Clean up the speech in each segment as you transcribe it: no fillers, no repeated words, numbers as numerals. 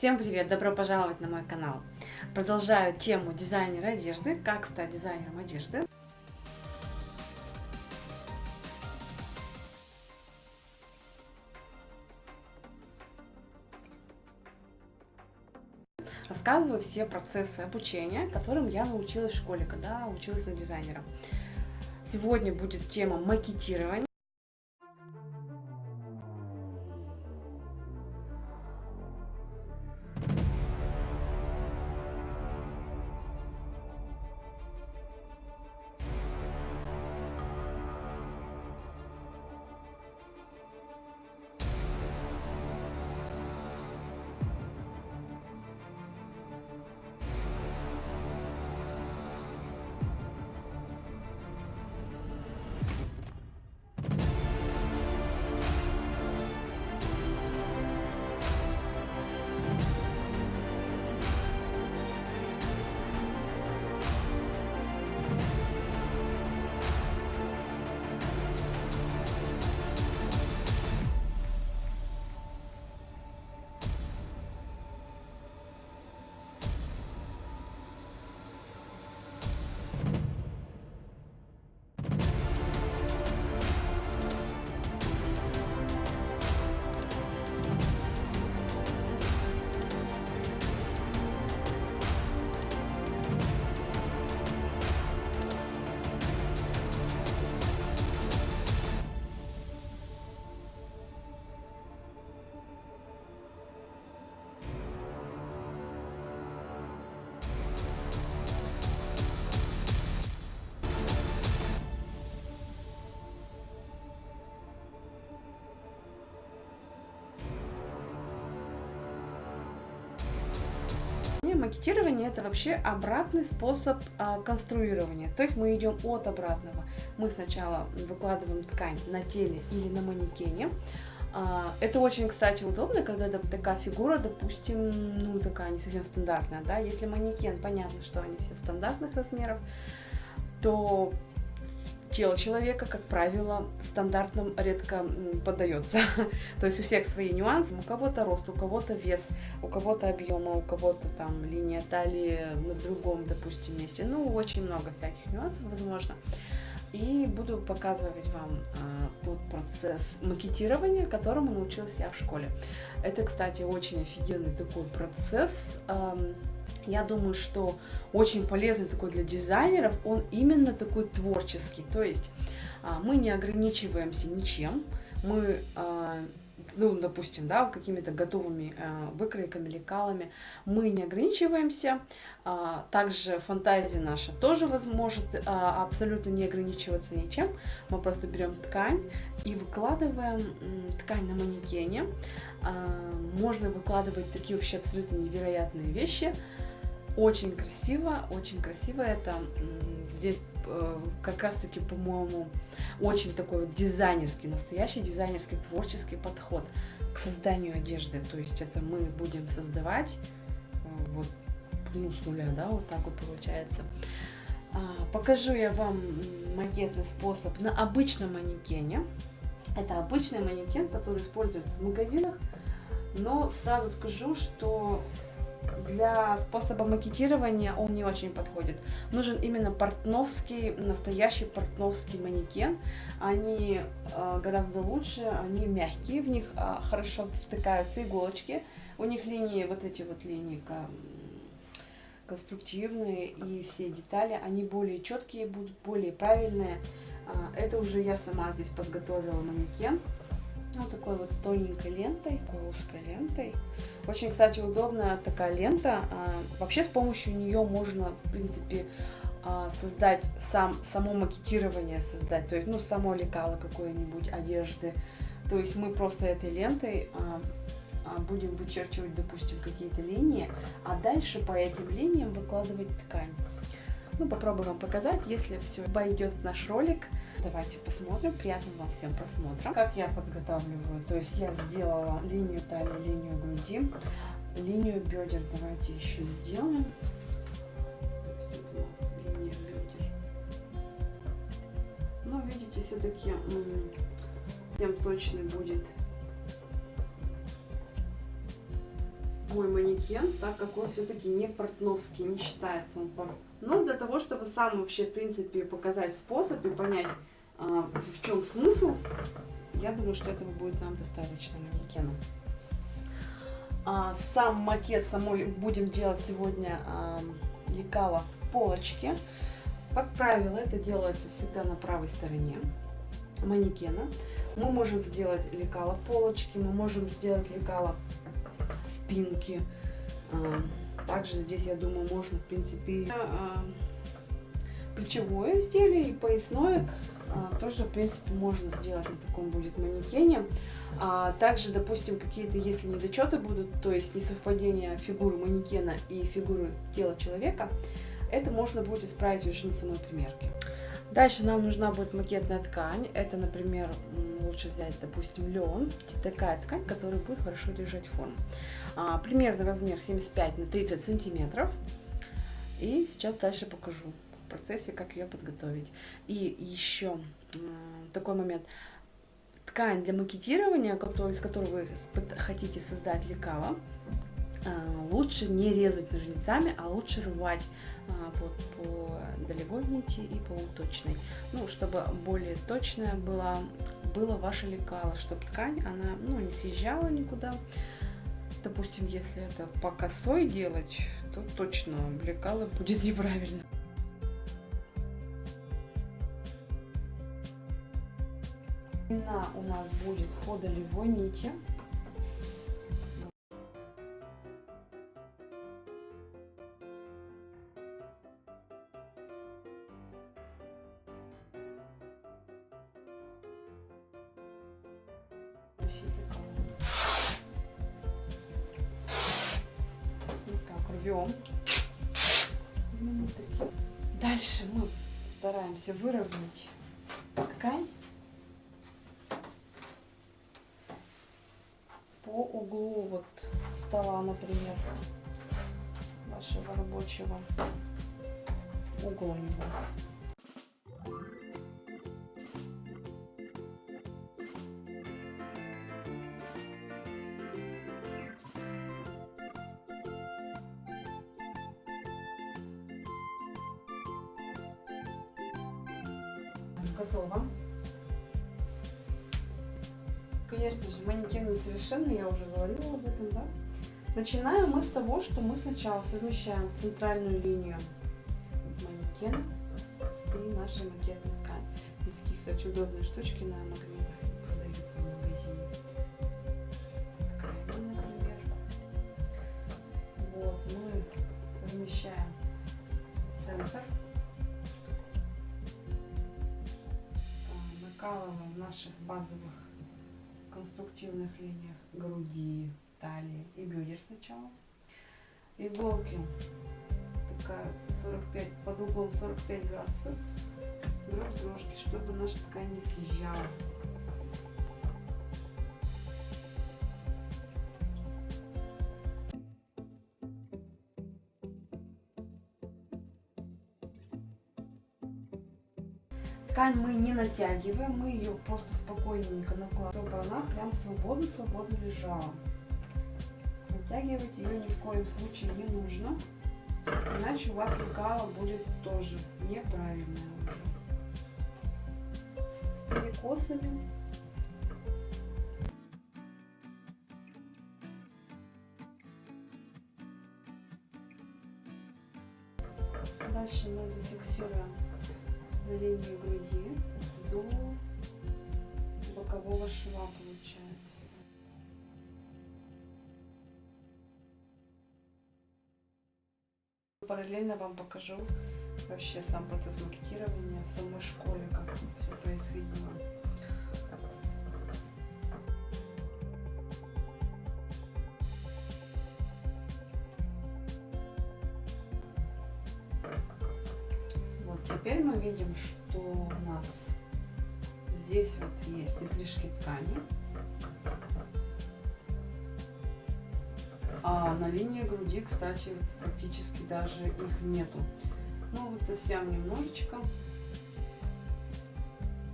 Всем привет! Добро пожаловать на мой канал. Продолжаю тему дизайнера одежды, как стать дизайнером одежды. Рассказываю все процессы обучения, которым я научилась в школе, когда училась на дизайнера. Сегодня будет тема макетирования. Макетирование — это вообще обратный способ конструирования. То есть мы идем от обратного. Мы сначала выкладываем ткань на теле или на манекене. Это очень, кстати, удобно, когда такая фигура, допустим, такая не совсем стандартная, да. Если манекен, понятно, что они все стандартных размеров, то тело человека, как правило, стандартным редко поддается. То есть у всех свои нюансы. У кого-то рост, у кого-то вес, у кого-то объема, у кого-то там линия талии в другом, допустим, месте. Очень много всяких нюансов, возможно. И буду показывать вам тот процесс макетирования, которому научилась я в школе. Это, кстати, очень офигенный такой процесс. Я думаю, что очень полезный такой для дизайнеров, он именно такой творческий. То есть мы не ограничиваемся ничем, мы, допустим, да, какими-то готовыми выкройками, лекалами, мы не ограничиваемся. Также фантазия наша тоже может абсолютно не ограничиваться ничем. Мы просто берем ткань и выкладываем ткань на манекене. Можно выкладывать такие вообще абсолютно невероятные вещи. Очень красиво это здесь как раз таки, по-моему, очень такой вот дизайнерский, настоящий дизайнерский творческий подход к созданию одежды. То есть это мы будем создавать с нуля, да, вот так вот получается. Покажу я вам макетный способ на обычном манекене. Это обычный манекен, который используется в магазинах, но сразу скажу, что для способа макетирования он не очень подходит. Нужен именно портновский, настоящий портновский манекен. Они гораздо лучше, они мягкие, в них хорошо втыкаются иголочки. У них линии, вот эти вот линии конструктивные, и все детали, они более четкие будут, более правильные. Это уже я сама здесь подготовила манекен. Вот такой вот тоненькой лентой, такой узкой лентой. Очень, кстати, удобная такая лента. Вообще с помощью нее можно, в принципе, создать само макетирование, то есть, само лекало какой-нибудь одежды. То есть мы просто этой лентой будем вычерчивать, допустим, какие-то линии, а дальше по этим линиям выкладывать ткань. Попробую вам показать, если все войдет в наш ролик. Давайте посмотрим. Приятного вам всем просмотра. Как я подготавливаю? То есть я сделала линию талии, линию груди, линию бедер. Давайте еще сделаем. Тут у нас линия бедер. Но видите, все-таки тем точно будет мой манекен, так как он все-таки не портновский, не считается он порт. Но для того, чтобы сам вообще, в принципе, показать способ и понять, в чем смысл, я думаю, что этого будет нам достаточно манекена. Сам макет самой будем делать сегодня лекало в полочке. Как правило, это делается всегда на правой стороне манекена. Мы можем сделать лекало полочки, мы можем сделать лекало спинки. Также здесь, я думаю, можно, в принципе, плечевое изделие и поясное тоже, в принципе, можно сделать на таком будет манекене. Также, допустим, какие-то, если недочеты будут, то есть несовпадение фигуры манекена и фигуры тела человека, это можно будет исправить уже на самой примерке. Дальше нам нужна будет макетная ткань. Это, например, лучше взять, допустим, лен. Такая ткань, которая будет хорошо держать форму. Примерно размер 75 на 30 сантиметров. И сейчас дальше покажу в процессе, как ее подготовить. И еще такой момент. Ткань для макетирования, из которой вы хотите создать лекало, лучше не резать ножницами, а лучше рвать вот по долевой нити и по уточной. Ну, чтобы более точная было ваше лекало, чтобы ткань, она не съезжала никуда. Допустим, если это по косой делать, то точно лекало будет неправильно. Длина у нас будет по долевой нити. Вот так рвем. Дальше мы стараемся выровнять ткань по углу вот стола, например, вашего рабочего, угол у него. Готово. Конечно же, манекен несовершенный, я уже говорила об этом, да? Начинаем мы с того, что мы сначала совмещаем центральную линию манекена и нашей макетной ткани. Вот такие, кстати, удобные штучки на магнитах продаются в магазине. Такая, например. Вот, мы совмещаем центр. Накалываем в наших базовых конструктивных линиях груди, талии и бедер сначала. Иголки втыкаются 45, под углом 45 градусов друг к дружке, чтобы наша ткань не съезжала. Ткань мы не натягиваем, мы ее просто спокойненько накладываем, чтобы она прям свободно лежала. Натягивать ее ни в коем случае не нужно, иначе у вас лекало будет тоже неправильное уже. С перекосами. Дальше мы зафиксируем на линии груди до бокового шва, получается. Параллельно вам покажу вообще сам процесс макетирования в самой школе, как все происходило. Теперь мы видим, что у нас здесь вот есть излишки ткани, а на линии груди, кстати, практически даже их нету. Ну вот совсем немножечко.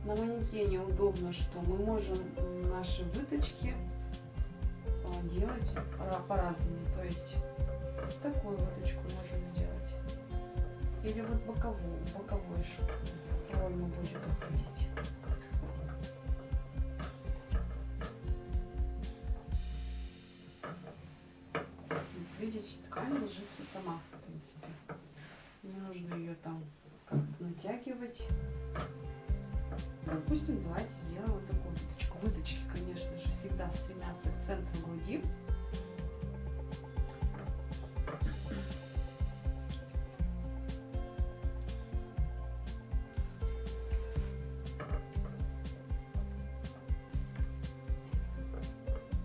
На манекене удобно, что мы можем наши выточки делать по-разному. То есть такую выточку можем сделать. Или вот боковой шов. Второй мы будем уходить. Видите, ткань ложится сама, в принципе. Не нужно ее там как-то натягивать. Допустим, давайте сделаем вот такую выточку. Выточки, конечно же, всегда стремятся к центру груди.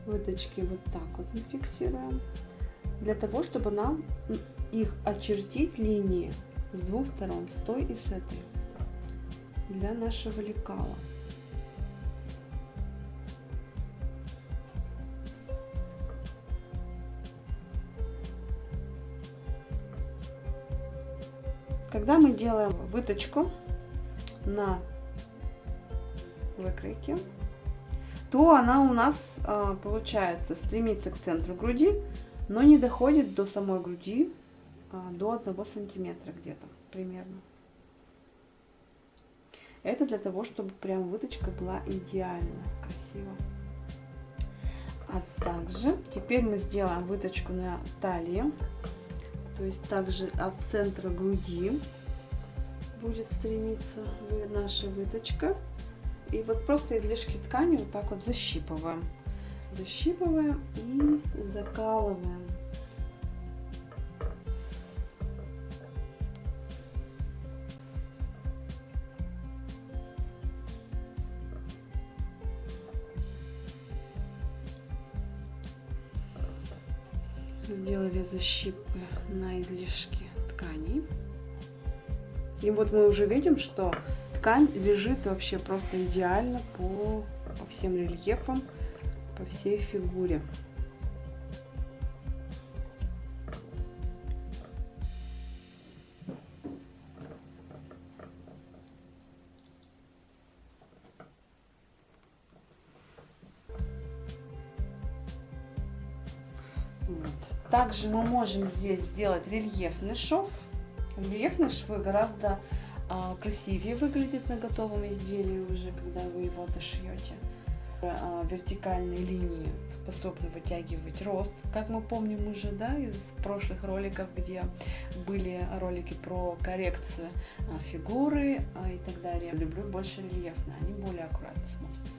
Выточки вот так вот мы фиксируем, для того, чтобы нам их очертить линии с двух сторон, с той и с этой, для нашего лекала. Когда мы делаем выточку на выкройке, то она у нас получается стремится к центру груди, но не доходит до самой груди до 1 сантиметра где-то примерно. Это для того, чтобы прям выточка была идеально красиво. А также теперь мы сделаем выточку на талии, то есть также от центра груди будет стремиться наша выточка. И вот просто излишки ткани вот так вот защипываем. Защипываем и закалываем. Сделали защипы на излишки тканей. И вот мы уже видим, что ткань лежит вообще просто идеально по всем рельефам, по всей фигуре. Вот. Также мы можем здесь сделать рельефный шов. Рельефные швы гораздо красивее выглядит на готовом изделии уже, когда вы его дошьете. Вертикальные линии способны вытягивать рост, как мы помним уже, да, из прошлых роликов, где были ролики про коррекцию фигуры и так далее. Люблю больше рельефно, они более аккуратно смотрятся.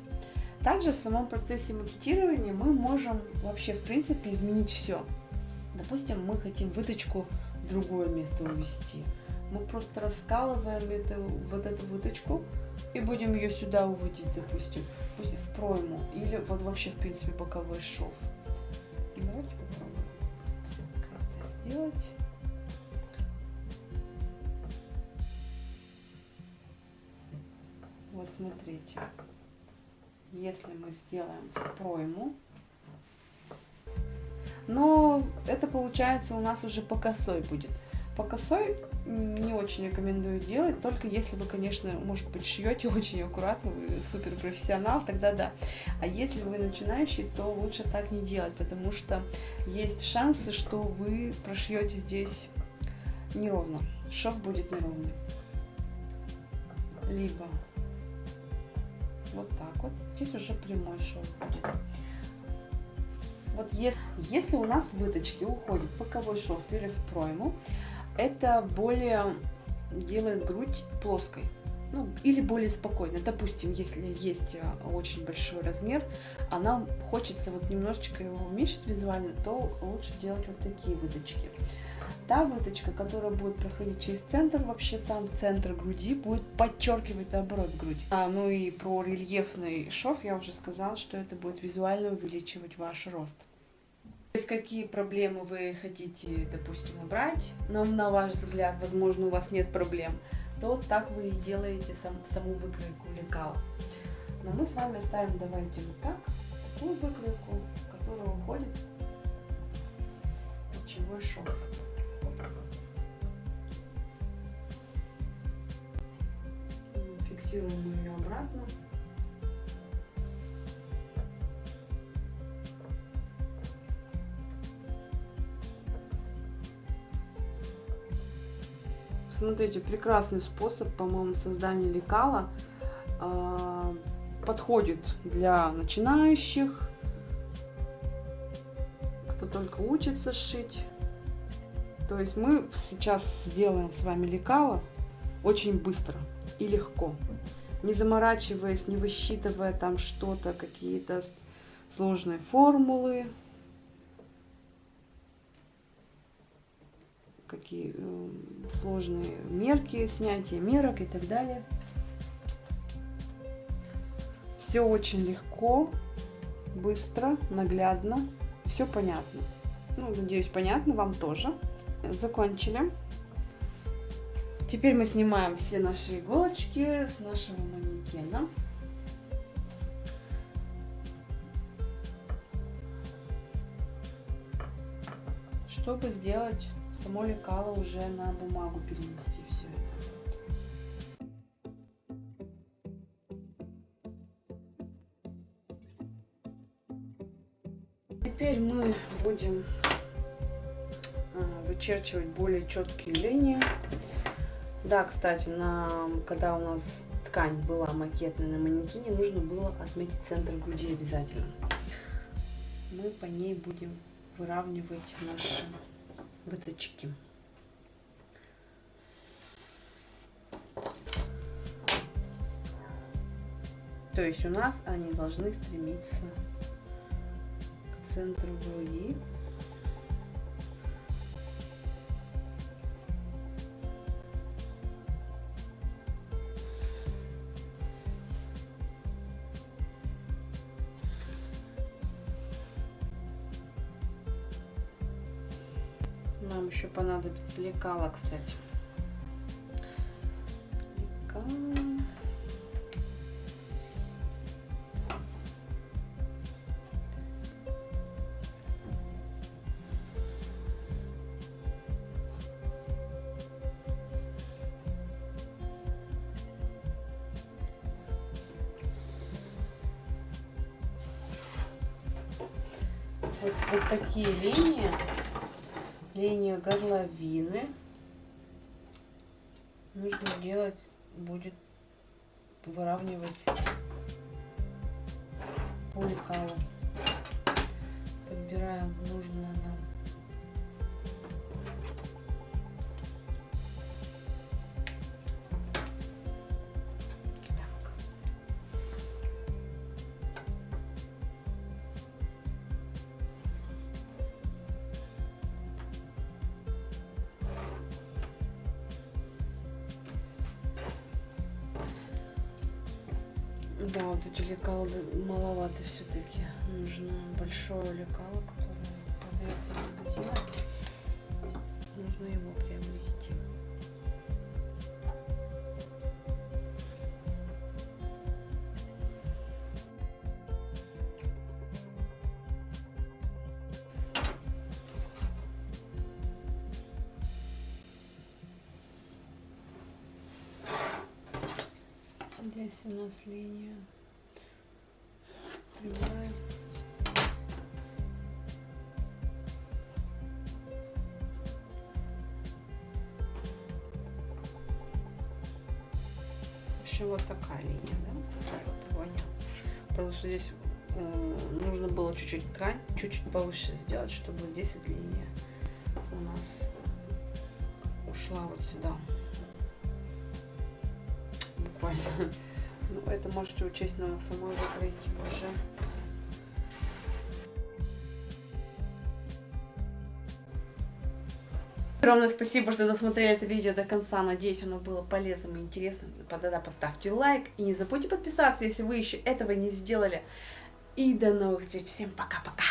Также в самом процессе макетирования мы можем вообще в принципе изменить все. Допустим, мы хотим выточку в другое место увести. Мы просто раскалываем вот эту выточку и будем ее сюда уводить, допустим, пусть в пройму или вот вообще в принципе боковой шов. Давайте попробуем это сделать. Вот смотрите, если мы сделаем в пройму, но это получается у нас уже по косой будет. По косой не очень рекомендую делать, только если вы, конечно, может быть, шьете очень аккуратно, вы супер профессионал, тогда да. А если вы начинающий, то лучше так не делать, потому что есть шансы, что вы прошьете здесь неровно, шов будет неровный. Либо вот так вот, здесь уже прямой шов будет. Вот если у нас выточки уходят в боковой шов или в пройму, это более делает грудь плоской, ну, или более спокойно. Допустим, если есть очень большой размер, а нам хочется вот немножечко его уменьшить визуально, то лучше делать вот такие выточки. Та выточка, которая будет проходить через центр, вообще сам центр груди, будет подчеркивать наоборот грудь. Ну и про рельефный шов я уже сказала, что это будет визуально увеличивать ваш рост. То есть какие проблемы вы хотите, допустим, убрать, но на ваш взгляд, возможно, у вас нет проблем, то так вы и делаете саму выкройку лекала. Но мы с вами оставим, давайте вот так, такую выкройку, в которую уходит плечевой шов. Фиксируем ее обратно. Смотрите, прекрасный способ, по-моему, создания лекала. Подходит для начинающих, кто только учится шить. То есть мы сейчас сделаем с вами лекало очень быстро и легко, не заморачиваясь, не высчитывая там что-то, какие-то сложные формулы, какие сложные мерки, снятие мерок и так далее. Все очень легко, быстро, наглядно, все понятно. Ну, надеюсь, понятно вам тоже. Закончили. Теперь мы снимаем все наши иголочки с нашего манекена. Чтобы сделать само лекало, уже на бумагу перенести все это. Теперь мы будем вычерчивать более четкие линии. Да, кстати, когда у нас ткань была макетная на манекене, нужно было отметить центр груди обязательно. Мы по ней будем выравнивать наши выточки. То есть у нас они должны стремиться к центру груди. Нам еще понадобится лекало, кстати. Лекало. Вот такие линии горловины нужно делать, будет выравнивать по лекалу. Подбираем нужное нам. Да, вот эти лекала маловато все-таки. Нужно большое лекало, которое продается в магазине. Нужно его приобрести. Здесь у нас линия прямая. В общем, вот такая линия, да? Понял. Потому что здесь нужно было чуть-чуть ткань, чуть-чуть повыше сделать, чтобы здесь вот линия у нас ушла вот сюда. Буквально. Ну, это можете учесть на самой выкройке уже. Огромное спасибо, что досмотрели это видео до конца. Надеюсь, оно было полезным и интересным. Тогда поставьте лайк и не забудьте подписаться, если вы еще этого не сделали. И до новых встреч. Всем пока-пока.